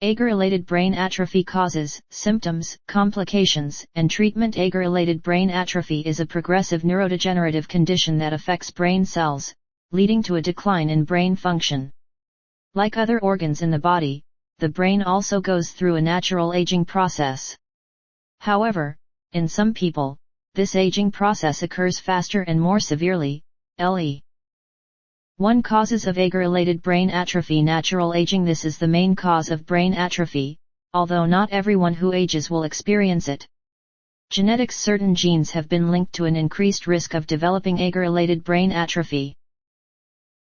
Age-related brain atrophy causes, symptoms, complications, and treatment. Age-related brain atrophy is a progressive neurodegenerative condition that affects brain cells, leading to a decline in brain function. Like other organs in the body, the brain also goes through a natural aging process. However, in some people, this aging process occurs faster and more severely. LE 1 Causes of age-related brain atrophy. Natural aging. This is the main cause of brain atrophy, although not everyone who ages will experience it. Genetics. Certain genes have been linked to an increased risk of developing age-related brain atrophy.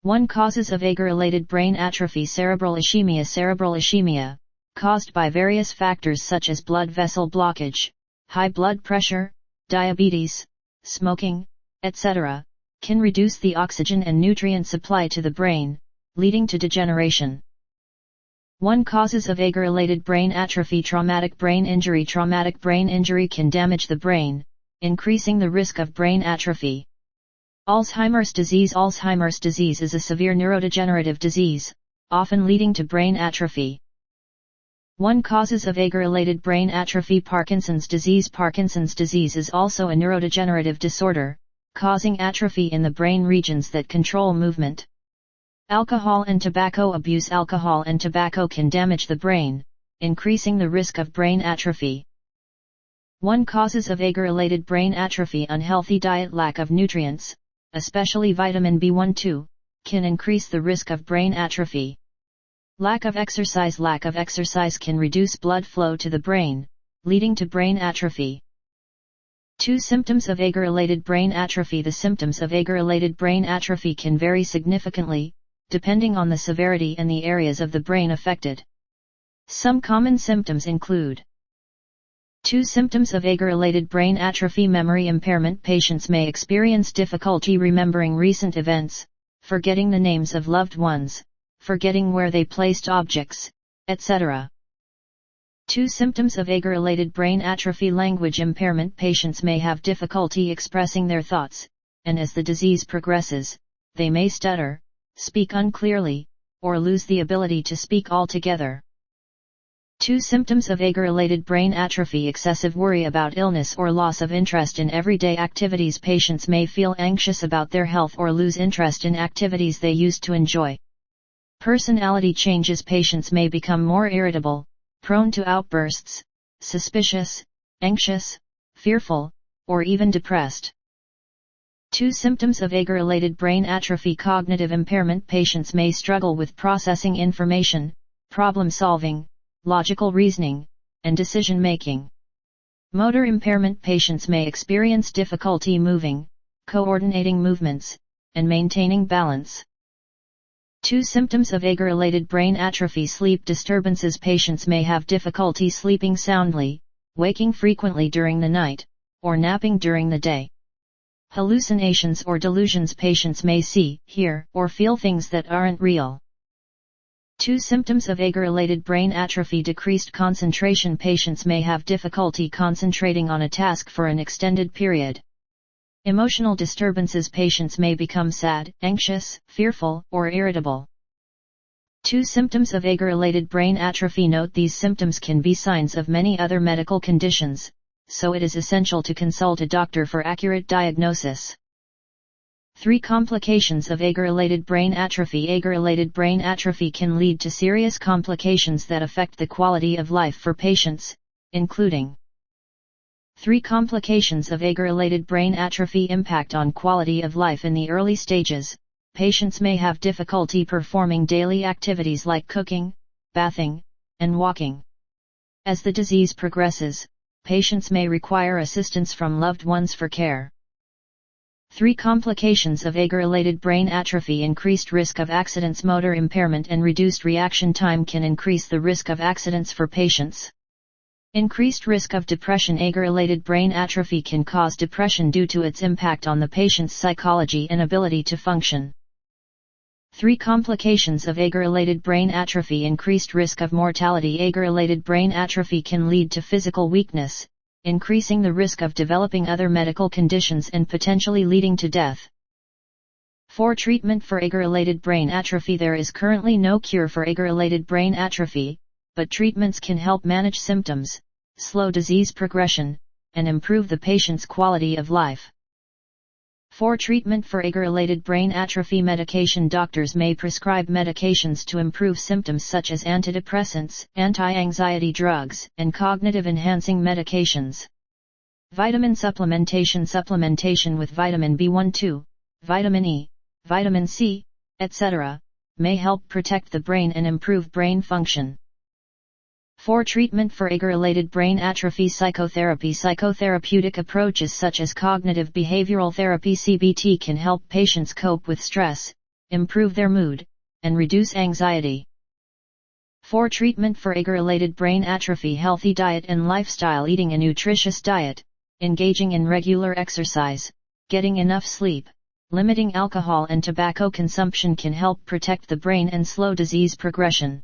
1 Causes of age-related brain atrophy. Cerebral ischemia. Cerebral ischemia, caused by various factors such as blood vessel blockage, high blood pressure, diabetes, smoking, etc., can reduce the oxygen and nutrient supply to the brain, leading to degeneration. 1 Causes of age-related brain atrophy. Traumatic brain injury. Traumatic brain injury can damage the brain, increasing the risk of brain atrophy. Alzheimer's disease. Alzheimer's disease is a severe neurodegenerative disease, often leading to brain atrophy. 1 Causes of age-related brain atrophy. Parkinson's disease. Parkinson's disease is also a neurodegenerative disorder, causing atrophy in the brain regions that control movement. Alcohol and tobacco abuse. Alcohol and tobacco can damage the brain, increasing the risk of brain atrophy. 1 Causes of age-related brain atrophy. Unhealthy diet. Lack of nutrients, especially vitamin B1-2, can increase the risk of brain atrophy. Lack of exercise. Lack of exercise can reduce blood flow to the brain, leading to brain atrophy. 2 Symptoms of age-related brain atrophy. The symptoms of age-related brain atrophy can vary significantly, depending on the severity and the areas of the brain affected. Some common symptoms include 2 Symptoms of age-related brain atrophy. Memory impairment. Patients may experience difficulty remembering recent events, forgetting the names of loved ones, forgetting where they placed objects, etc. 2 Symptoms of age-related brain atrophy. Language impairment. Patients may have difficulty expressing their thoughts, and as the disease progresses, they may stutter, speak unclearly, or lose the ability to speak altogether. 2 Symptoms of age-related brain atrophy. Excessive worry about illness or loss of interest in everyday activities. Patients may feel anxious about their health or lose interest in activities they used to enjoy. Personality changes. Patients may become more irritable, prone to outbursts, suspicious, anxious, fearful, or even depressed. 2 Symptoms of age-related brain atrophy. Cognitive impairment. Patients may struggle with processing information, problem-solving, logical reasoning, and decision-making. Motor impairment. Patients may experience difficulty moving, coordinating movements, and maintaining balance. 2 Symptoms of age-related brain atrophy. Sleep disturbances. Patients may have difficulty sleeping soundly, waking frequently during the night, or napping during the day. Hallucinations or delusions. Patients may see, hear, or feel things that aren't real. 2 Symptoms of age-related brain atrophy. Decreased concentration. Patients may have difficulty concentrating on a task for an extended period. Emotional disturbances. Patients may become sad, anxious, fearful, or irritable. 2 Symptoms of age-related brain atrophy. Note these symptoms can be signs of many other medical conditions, so it is essential to consult a doctor for accurate diagnosis. 3 Complications of age-related brain atrophy. Age-related brain atrophy can lead to serious complications that affect the quality of life for patients, including 3 Complications of age-related brain atrophy. Impact on quality of life. In the early stages, patients may have difficulty performing daily activities like cooking, bathing, and walking. As the disease progresses, patients may require assistance from loved ones for care. 3 Complications of age-related brain atrophy. Increased risk of accidents. Motor impairment and reduced reaction time can increase the risk of accidents for patients. Increased risk of depression. Age-related brain atrophy can cause depression due to its impact on the patient's psychology and ability to function. 3 Complications of age-related brain atrophy. Increased risk of mortality. Age-related brain atrophy can lead to physical weakness, increasing the risk of developing other medical conditions and potentially leading to death. 4 Treatment for age-related brain atrophy. There is currently no cure for age-related brain atrophy, but treatments can help manage symptoms, slow disease progression, and improve the patient's quality of life. For treatment for age-related brain atrophy medication, doctors may prescribe medications to improve symptoms such as antidepressants, anti-anxiety drugs, and cognitive-enhancing medications. Vitamin supplementation with vitamin B12, vitamin E, vitamin C, etc., may help protect the brain and improve brain function. For treatment for age-related brain atrophy, psychotherapeutic approaches such as cognitive behavioral therapy (CBT) can help patients cope with stress, improve their mood, and reduce anxiety. For treatment for age-related brain atrophy, healthy diet and lifestyle, eating a nutritious diet, engaging in regular exercise, getting enough sleep, limiting alcohol and tobacco consumption can help protect the brain and slow disease progression.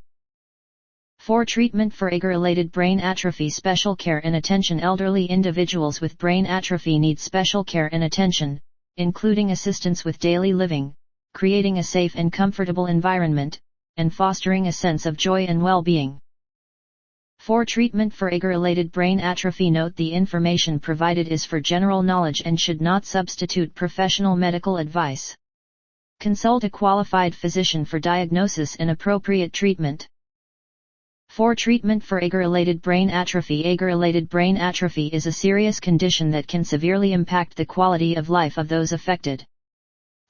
For treatment for age-related brain atrophy, special care and attention. Elderly individuals with brain atrophy need special care and attention, including assistance with daily living, creating a safe and comfortable environment, and fostering a sense of joy and well-being. For treatment for age-related brain atrophy, note the information provided is for general knowledge and should not substitute professional medical advice. Consult a qualified physician for diagnosis and appropriate treatment. For treatment for age-related brain atrophy, age-related brain atrophy is a serious condition that can severely impact the quality of life of those affected.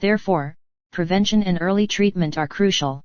Therefore, prevention and early treatment are crucial.